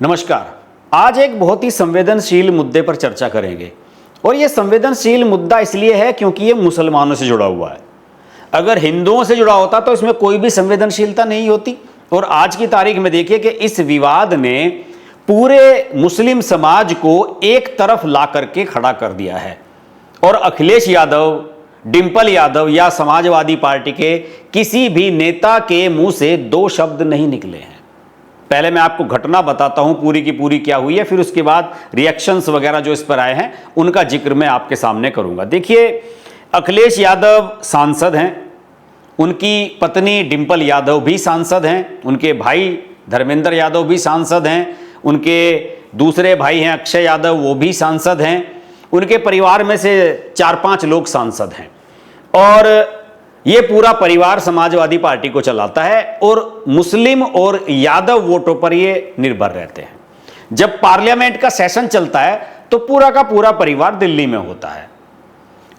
नमस्कार। आज एक बहुत ही संवेदनशील मुद्दे पर चर्चा करेंगे और ये संवेदनशील मुद्दा इसलिए है क्योंकि ये मुसलमानों से जुड़ा हुआ है। अगर हिंदुओं से जुड़ा होता तो इसमें कोई भी संवेदनशीलता नहीं होती। और आज की तारीख में देखिए कि इस विवाद ने पूरे मुस्लिम समाज को एक तरफ ला करके खड़ा कर दिया है और अखिलेश यादव, डिंपल यादव या समाजवादी पार्टी के किसी भी नेता के मुंह से दो शब्द नहीं निकले हैं। पहले मैं आपको घटना बताता हूं पूरी की पूरी क्या हुई है, फिर उसके बाद रिएक्शंस वगैरह जो इस पर आए हैं उनका जिक्र मैं आपके सामने करूंगा। देखिए, अखिलेश यादव सांसद हैं, उनकी पत्नी डिंपल यादव भी सांसद हैं, उनके भाई धर्मेंद्र यादव भी सांसद हैं, उनके दूसरे भाई हैं अक्षय यादव, वो भी सांसद हैं, उनके परिवार में से 4-5 लोग सांसद हैं और ये पूरा परिवार समाजवादी पार्टी को चलाता है और मुस्लिम और यादव वोटों पर ये निर्भर रहते हैं। जब पार्लियामेंट का सेशन चलता है तो पूरा का पूरा परिवार दिल्ली में होता है।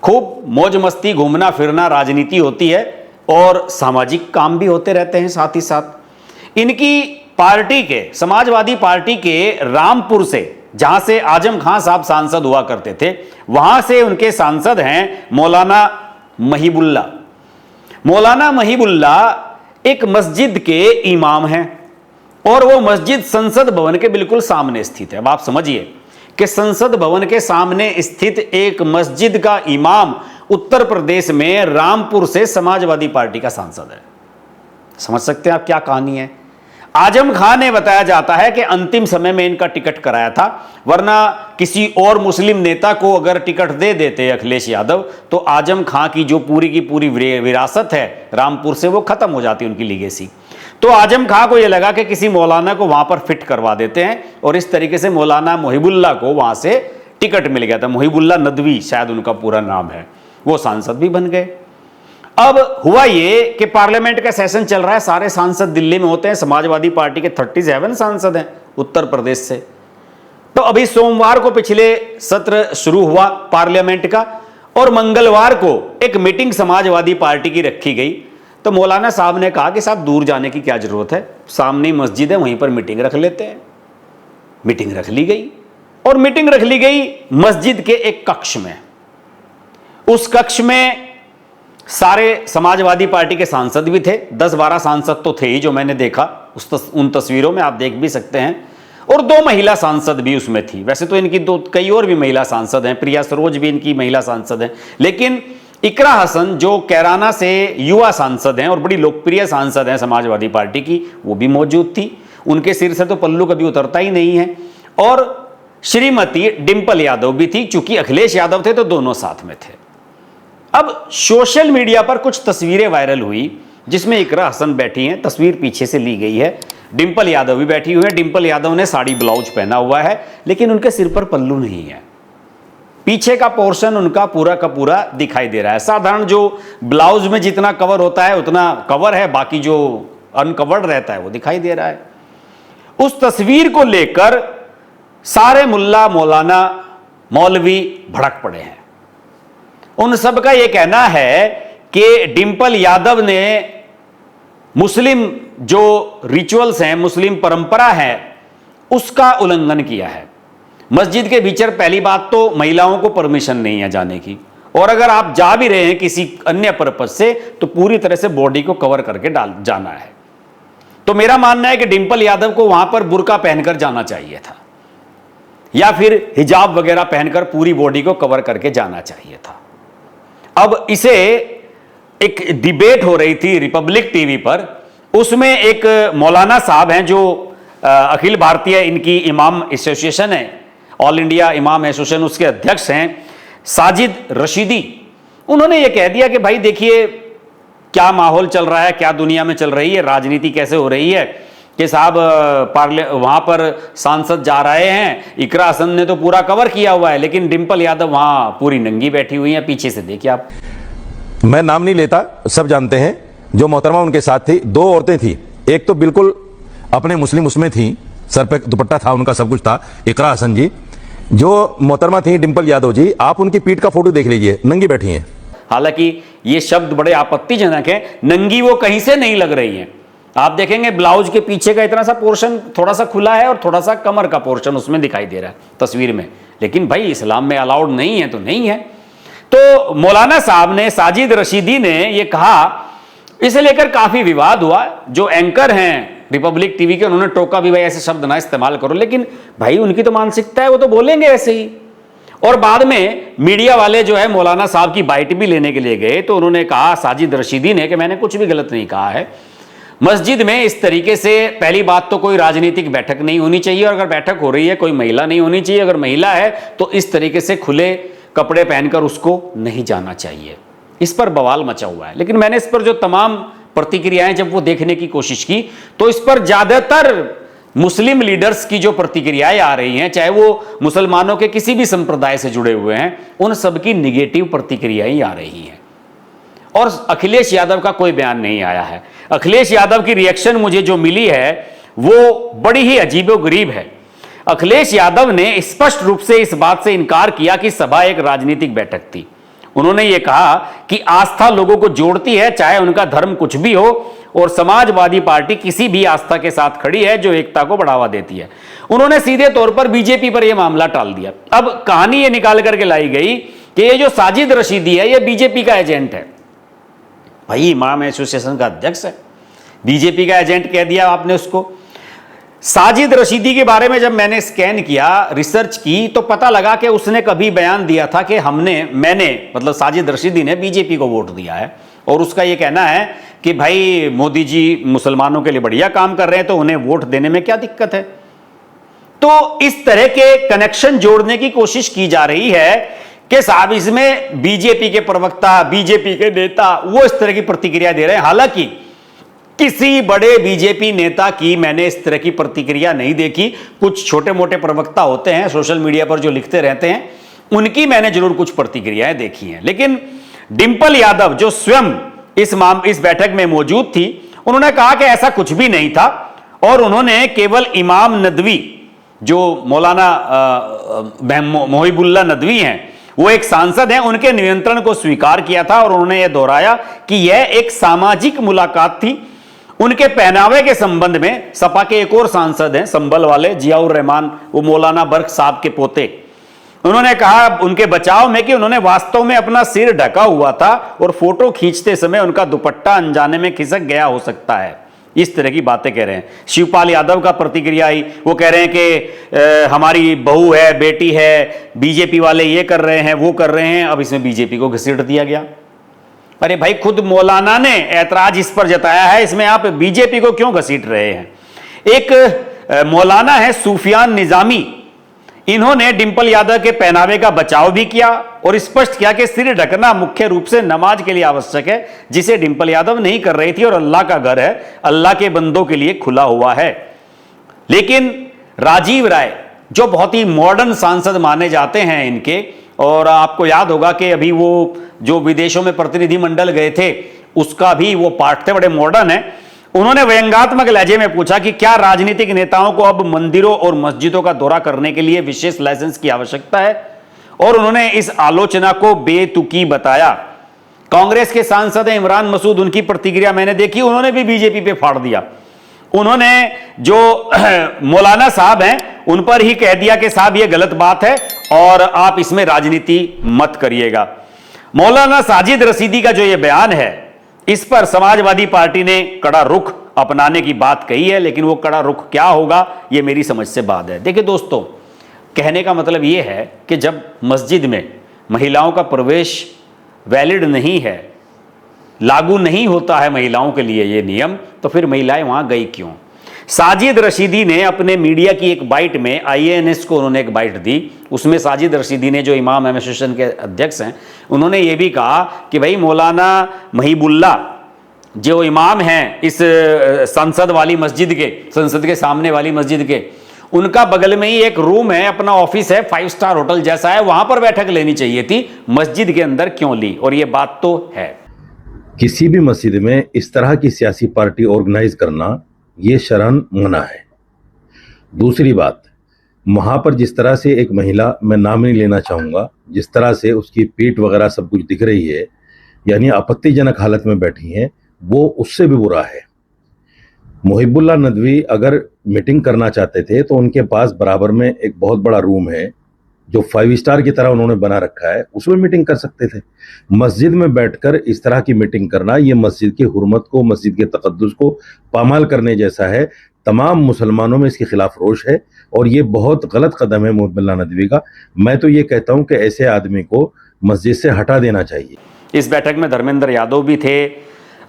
खूब मौज मस्ती, घूमना फिरना, राजनीति होती है और सामाजिक काम भी होते रहते हैं साथ ही साथ। इनकी पार्टी के, समाजवादी पार्टी के रामपुर से, जहां से आजम खान साहब सांसद हुआ करते थे, वहां से उनके सांसद हैं मौलाना महिबुल्ला। मौलाना महिबुल्ला एक मस्जिद के इमाम हैं और वो मस्जिद संसद भवन के बिल्कुल सामने स्थित है। अब आप समझिए कि संसद भवन के सामने स्थित एक मस्जिद का इमाम उत्तर प्रदेश में रामपुर से समाजवादी पार्टी का सांसद है। समझ सकते हैं आप क्या कहानी है। आजम खान ने बताया जाता है कि अंतिम समय में इनका टिकट कराया था, वरना किसी और मुस्लिम नेता को अगर टिकट दे देते अखिलेश यादव तो आजम खान की जो पूरी की पूरी विरासत है रामपुर से वो खत्म हो जाती, उनकी लीगेसी। तो आजम खान को यह लगा कि किसी मौलाना को वहां पर फिट करवा देते हैं और इस तरीके से मौलाना मोहिबुल्ला को वहां से टिकट मिल गया था। मोहिबुल्ला नदवी शायद उनका पूरा नाम है। वो सांसद भी बन गए। अब हुआ ये कि पार्लियामेंट का सेशन चल रहा है, सारे सांसद दिल्ली में होते हैं, समाजवादी पार्टी के 37 सांसद हैं उत्तर प्रदेश से। तो अभी सोमवार को पिछले सत्र शुरू हुआ पार्लियामेंट का और मंगलवार को एक मीटिंग समाजवादी पार्टी की रखी गई। तो मौलाना साहब ने कहा कि साहब दूर जाने की क्या जरूरत है, सामने मस्जिद है, वहीं पर मीटिंग रख लेते हैं। मीटिंग रख ली गई और मीटिंग रख ली गई मस्जिद के एक कक्ष में। उस कक्ष में सारे समाजवादी पार्टी के सांसद भी थे, 10-12 सांसद तो थे ही जो मैंने देखा उन तस्वीरों में, आप देख भी सकते हैं। और 2 महिला सांसद भी उसमें थी। वैसे तो इनकी कई और भी महिला सांसद हैं, प्रिया सरोज भी इनकी महिला सांसद हैं, लेकिन इकरा हसन जो कैराना से युवा सांसद हैं और बड़ी लोकप्रिय सांसद हैं समाजवादी पार्टी की, वो भी मौजूद थी। उनके सिर से तो पल्लू कभी उतरता ही नहीं है। और श्रीमती डिंपल यादव भी थी, चूंकि अखिलेश यादव थे तो दोनों साथ में थे। अब सोशल मीडिया पर कुछ तस्वीरें वायरल हुई जिसमें इकरा हसन बैठी हैं, तस्वीर पीछे से ली गई है, डिंपल यादव भी बैठी हुई है। डिंपल यादव ने साड़ी ब्लाउज पहना हुआ है लेकिन उनके सिर पर पल्लू नहीं है। पीछे का पोर्शन उनका पूरा का पूरा दिखाई दे रहा है। साधारण जो ब्लाउज में जितना कवर होता है उतना कवर है, बाकी जो अनकवर्ड रहता है वो दिखाई दे रहा है। उस तस्वीर को लेकर सारे मुल्ला मौलाना मौलवी भड़क पड़े हैं। उन सब का यह कहना है कि डिंपल यादव ने मुस्लिम जो रिचुअल्स हैं, मुस्लिम परंपरा है, उसका उल्लंघन किया है। मस्जिद के भीतर पहली बात तो महिलाओं को परमिशन नहीं है जाने की, और अगर आप जा भी रहे हैं किसी अन्य पर्पज से तो पूरी तरह से बॉडी को कवर करके जाना है। तो मेरा मानना है कि डिंपल यादव को वहां पर बुर्का पहनकर जाना चाहिए था या फिर हिजाब वगैरह पहनकर पूरी बॉडी को कवर करके जाना चाहिए था। अब इसे एक डिबेट हो रही थी रिपब्लिक टीवी पर, उसमें एक मौलाना साहब हैं जो अखिल भारतीय इनकी इमाम एसोसिएशन है, ऑल इंडिया इमाम एसोसिएशन, उसके अध्यक्ष हैं साजिद रशीदी। उन्होंने ये कह दिया कि भाई देखिए क्या माहौल चल रहा है, क्या दुनिया में चल रही है, राजनीति कैसे हो रही है कि साहब वहां पर सांसद जा रहे हैं, इकरा हसन ने तो पूरा कवर किया हुआ है लेकिन डिंपल यादव वहां पूरी नंगी बैठी हुई है। पीछे से देखिए आप। मैं नाम नहीं लेता, सब जानते हैं। जो मोहतरमा उनके साथ थी, 2 औरतें थी, एक तो बिल्कुल अपने मुस्लिम उसमें थी, सर पे दुपट्टा था उनका, सब कुछ था, इकरा हसन जी। जो मोहतरमा थी डिंपल यादव जी, आप उनकी पीठ का फोटो देख लीजिए, नंगी बैठी हैं। हालांकि ये शब्द बड़े आपत्तिजनक है, नंगी वो कहीं से नहीं लग रही हैं। आप देखेंगे ब्लाउज के पीछे का इतना सा पोर्शन थोड़ा सा खुला है और थोड़ा सा कमर का पोर्शन उसमें दिखाई दे रहा है तस्वीर में, लेकिन भाई इस्लाम में अलाउड नहीं है तो नहीं है। तो मौलाना साहब ने, साजिद रशीदी ने ये कहा, इसे लेकर काफी विवाद हुआ। जो एंकर हैं रिपब्लिक टीवी के, उन्होंने टोका भी भाई ऐसे शब्द ना इस्तेमाल करो, लेकिन भाई उनकी तो मानसिकता है, वो तो बोलेंगे ऐसे ही। और बाद में मीडिया वाले जो है मौलाना साहब की बाइट भी लेने के लिए गए, तो उन्होंने कहा साजिद रशीदी ने कि मैंने कुछ भी गलत नहीं कहा है। मस्जिद में इस तरीके से पहली बात तो कोई राजनीतिक बैठक नहीं होनी चाहिए, और अगर बैठक हो रही है कोई महिला नहीं होनी चाहिए, अगर महिला है तो इस तरीके से खुले कपड़े पहनकर उसको नहीं जाना चाहिए। इस पर बवाल मचा हुआ है। लेकिन मैंने इस पर जो तमाम प्रतिक्रियाएं जब वो देखने की कोशिश की, तो इस पर ज्यादातर मुस्लिम लीडर्स की जो प्रतिक्रियाएं आ रही हैं, चाहे वो मुसलमानों के किसी भी संप्रदाय से जुड़े हुए हैं, उन सब की निगेटिव प्रतिक्रियाएं आ रही हैं। और अखिलेश यादव का कोई बयान नहीं आया है। अखिलेश यादव की रिएक्शन मुझे जो मिली है वो बड़ी ही अजीबोगरीब है। अखिलेश यादव ने स्पष्ट रूप से इस बात से इनकार किया कि सभा एक राजनीतिक बैठक थी। उन्होंने ये कहा कि आस्था लोगों को जोड़ती है, चाहे उनका धर्म कुछ भी हो, और समाजवादी पार्टी किसी भी आस्था के साथ खड़ी है जो एकता को बढ़ावा देती है। उन्होंने सीधे तौर पर बीजेपी पर यह मामला टाल दिया। अब कहानी ये निकाल करके लाई गई कि ये जो साजिद रशीदी है ये बीजेपी का एजेंट है। भाई इमाम एसोसिएशन का अध्यक्ष है, बीजेपी का एजेंट कह दिया आपने उसको। साजिद रशीदी के बारे में जब मैंने स्कैन किया, रिसर्च की, तो पता लगा कि उसने कभी बयान दिया था कि मैंने मतलब साजिद रशीदी ने बीजेपी को वोट दिया है, और उसका यह कहना है कि भाई मोदी जी मुसलमानों के लिए बढ़िया काम कर रहे हैं तो उन्हें वोट देने में क्या दिक्कत है। तो इस तरह के कनेक्शन जोड़ने की कोशिश की जा रही है कि साहब इसमें बीजेपी के प्रवक्ता, बीजेपी के नेता वो इस तरह की प्रतिक्रिया दे रहे हैं। हालांकि किसी बड़े बीजेपी नेता की मैंने इस तरह की प्रतिक्रिया नहीं देखी। कुछ छोटे मोटे प्रवक्ता होते हैं सोशल मीडिया पर जो लिखते रहते हैं, उनकी मैंने जरूर कुछ प्रतिक्रियाएं देखी हैं। लेकिन डिंपल यादव जो स्वयं इस बैठक में मौजूद थी, उन्होंने कहा कि ऐसा कुछ भी नहीं था, और उन्होंने केवल इमाम नदवी, जो मौलाना मोहिबुल्लाह नदवी हैं, वो एक सांसद हैं, उनके नियंत्रण को स्वीकार किया था, और उन्होंने यह दोहराया कि यह एक सामाजिक मुलाकात थी। उनके पहनावे के संबंध में सपा के एक और सांसद हैं संभल वाले, जियाउर रहमान, वो मौलाना बर्क साहब के पोते, उन्होंने कहा उनके बचाव में कि उन्होंने वास्तव में अपना सिर ढका हुआ था और फोटो खींचते समय उनका दुपट्टा अनजाने में खिसक गया हो सकता है। इस तरह की बातें कह रहे हैं। शिवपाल यादव का प्रतिक्रिया आई, वो कह रहे हैं कि हमारी बहू है, बेटी है, बीजेपी वाले ये कर रहे हैं, वो कर रहे हैं, अब इसमें बीजेपी को घसीट दिया गया। अरे भाई, खुद मौलाना ने ऐतराज इस पर जताया है, इसमें आप बीजेपी को क्यों घसीट रहे हैं। एक मौलाना है सूफियान निजामी, इन्होंने डिंपल यादव के पहनावे का बचाव भी किया और स्पष्ट किया कि सिर ढकना मुख्य रूप से नमाज के लिए आवश्यक है, जिसे डिंपल यादव नहीं कर रही थी, और अल्लाह का घर है, अल्लाह के बंदों के लिए खुला हुआ है। लेकिन राजीव राय जो बहुत ही मॉडर्न सांसद माने जाते हैं इनके, और आपको याद होगा कि अभी वो जो विदेशों में प्रतिनिधिमंडल गए थे उसका भी वो पार्ट थे, बड़े मॉडर्न है। उन्होंने व्यंग्यात्मक लहजे में पूछा कि क्या राजनीतिक नेताओं को अब मंदिरों और मस्जिदों का दौरा करने के लिए विशेष लाइसेंस की आवश्यकता है, और उन्होंने इस आलोचना को बेतुकी बताया। कांग्रेस के सांसद इमरान मसूद, उनकी प्रतिक्रिया मैंने देखी, उन्होंने भी बीजेपी पे फाड़ दिया। उन्होंने जो मौलाना साहब हैं उन पर ही कह दिया कि साहब ये गलत बात है और आप इसमें राजनीति मत करिएगा। मौलाना साजिद रशीदी का जो ये बयान है, इस पर समाजवादी पार्टी ने कड़ा रुख अपनाने की बात कही है, लेकिन वो कड़ा रुख क्या होगा ये मेरी समझ से बात है। देखिए दोस्तों, कहने का मतलब ये है कि जब मस्जिद में महिलाओं का प्रवेश वैलिड नहीं है, लागू नहीं होता है महिलाओं के लिए ये नियम, तो फिर महिलाएं वहां गई क्यों। साजिद रशीदी ने अपने मीडिया की एक बाइट में, IANS को उन्होंने एक बाइट दी, उसमें साजिद रशीदी ने, जो इमाम एसोसिएशन के अध्यक्ष हैं, उन्होंने ये भी कहा कि भाई मौलाना महिबुल्लाह जो इमाम हैं इस संसद वाली मस्जिद के, संसद के सामने वाली मस्जिद के, उनका बगल में ही एक रूम है, अपना ऑफिस है, 5 स्टार होटल जैसा है, वहां पर बैठक लेनी चाहिए थी, मस्जिद के अंदर क्यों ली। और ये बात तो है, किसी भी मस्जिद में इस तरह की सियासी पार्टी ऑर्गेनाइज करना ये शरअन मना है। दूसरी बात, वहां पर जिस तरह से एक महिला, मैं नाम नहीं लेना चाहूंगा, जिस तरह से उसकी पीठ वगैरह सब कुछ दिख रही है, यानी आपत्तिजनक हालत में बैठी है, वो उससे भी बुरा है। मुहिबुल्लाह नदवी अगर मीटिंग करना चाहते थे तो उनके पास बराबर में एक बहुत बड़ा रूम है जो 5 स्टार की तरह उन्होंने बना रखा है, उसमें मीटिंग कर सकते थे। मस्जिद में बैठकर इस तरह की मीटिंग करना ये मस्जिद की हुर्मत को, मस्जिद के तकद्दुस को पामाल करने जैसा है। तमाम मुसलमानों में इसके खिलाफ रोष है और ये बहुत गलत कदम है मुहिबुल्लाह नदवी का। मैं तो ये कहता हूं कि ऐसे आदमी को मस्जिद से हटा देना चाहिए। इस बैठक में धर्मेंद्र यादव भी थे,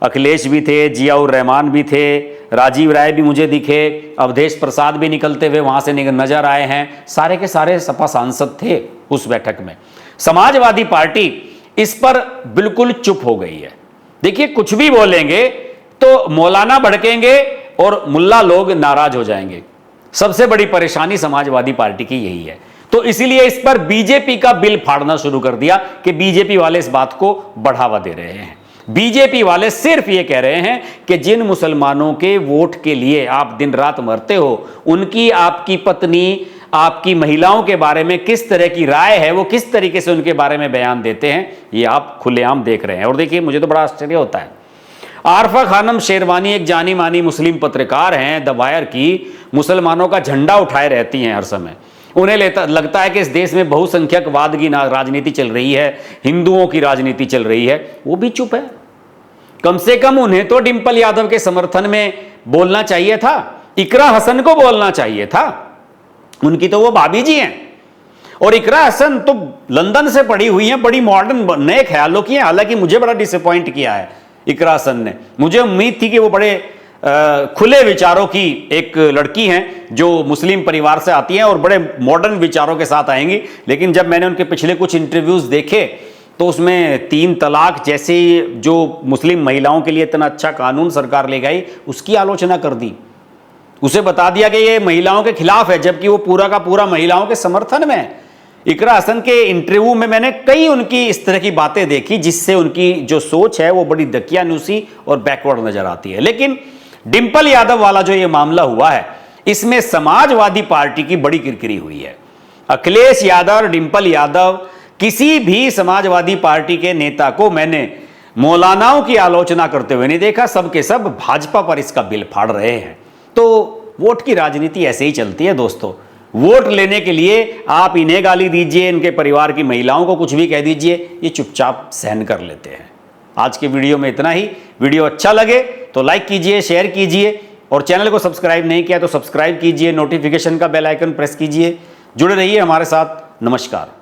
अखिलेश भी थे, जियाउर रहमान भी थे, राजीव राय भी मुझे दिखे, अवधेश प्रसाद भी निकलते हुए वहां से नजर आए हैं। सारे के सारे सपा सांसद थे उस बैठक में। समाजवादी पार्टी इस पर बिल्कुल चुप हो गई है। देखिए, कुछ भी बोलेंगे तो मौलाना भड़केंगे और मुल्ला लोग नाराज हो जाएंगे। सबसे बड़ी परेशानी समाजवादी पार्टी की यही है। तो इसीलिए इस पर बीजेपी का बिल फाड़ना शुरू कर दिया कि बीजेपी वाले इस बात को बढ़ावा दे रहे हैं। बीजेपी वाले सिर्फ ये कह रहे हैं कि जिन मुसलमानों के वोट के लिए आप दिन रात मरते हो, उनकी, आपकी पत्नी, आपकी महिलाओं के बारे में किस तरह की राय है, वो किस तरीके से उनके बारे में बयान देते हैं, ये आप खुलेआम देख रहे हैं। और देखिए, मुझे तो बड़ा आश्चर्य होता है। आरफा खानम शेरवानी एक जानी मानी मुस्लिम पत्रकार हैं, द वायर की, मुसलमानों का झंडा उठाए रहती हैं हर समय। उन्हें लगता है कि इस देश में बहुसंख्यकवाद की राजनीति चल रही है, हिंदुओं की राजनीति चल रही है। वो भी चुप है। कम से कम उन्हें तो डिंपल यादव के समर्थन में बोलना चाहिए था, इकरा हसन को बोलना चाहिए था। उनकी तो वो भाभी जी हैं और इकरा हसन तो लंदन से पढ़ी हुई हैं, बड़ी मॉडर्न, नए ख्यालों की हैं। हालांकि मुझे बड़ा डिसअपॉइंट किया है इकरा हसन ने। मुझे उम्मीद थी कि वो बड़े खुले विचारों की एक लड़की हैं जो मुस्लिम परिवार से आती हैं और बड़े मॉडर्न विचारों के साथ आएंगी। लेकिन जब मैंने उनके पिछले कुछ इंटरव्यूज देखे तो उसमें 3 तलाक जैसे जो मुस्लिम महिलाओं के लिए इतना अच्छा कानून सरकार ले गई, उसकी आलोचना कर दी। उसे बता दिया कि ये महिलाओं के खिलाफ है, जबकि वो पूरा का पूरा महिलाओं के समर्थन में है। इकरा हसन के इंटरव्यू में मैंने कई उनकी इस तरह की बातें देखी जिससे उनकी जो सोच है वो बड़ी दकियानूसी और बैकवर्ड नजर आती है। लेकिन डिंपल यादव वाला जो ये मामला हुआ है, इसमें समाजवादी पार्टी की बड़ी किरकिरी हुई है। अखिलेश यादव और डिंपल यादव, किसी भी समाजवादी पार्टी के नेता को मैंने मौलानाओं की आलोचना करते हुए नहीं देखा। सबके सब भाजपा पर इसका बिल फाड़ रहे हैं। तो वोट की राजनीति ऐसे ही चलती है दोस्तों। वोट लेने के लिए आप इन्हें गाली दीजिए, इनके परिवार की महिलाओं को कुछ भी कह दीजिए, ये चुपचाप सहन कर लेते हैं। आज के वीडियो में इतना ही। वीडियो अच्छा लगे तो लाइक कीजिए, शेयर कीजिए और चैनल को सब्सक्राइब नहीं किया तो सब्सक्राइब कीजिए, नोटिफिकेशन का बेल आइकन प्रेस कीजिए। जुड़े रहिए हमारे साथ। नमस्कार।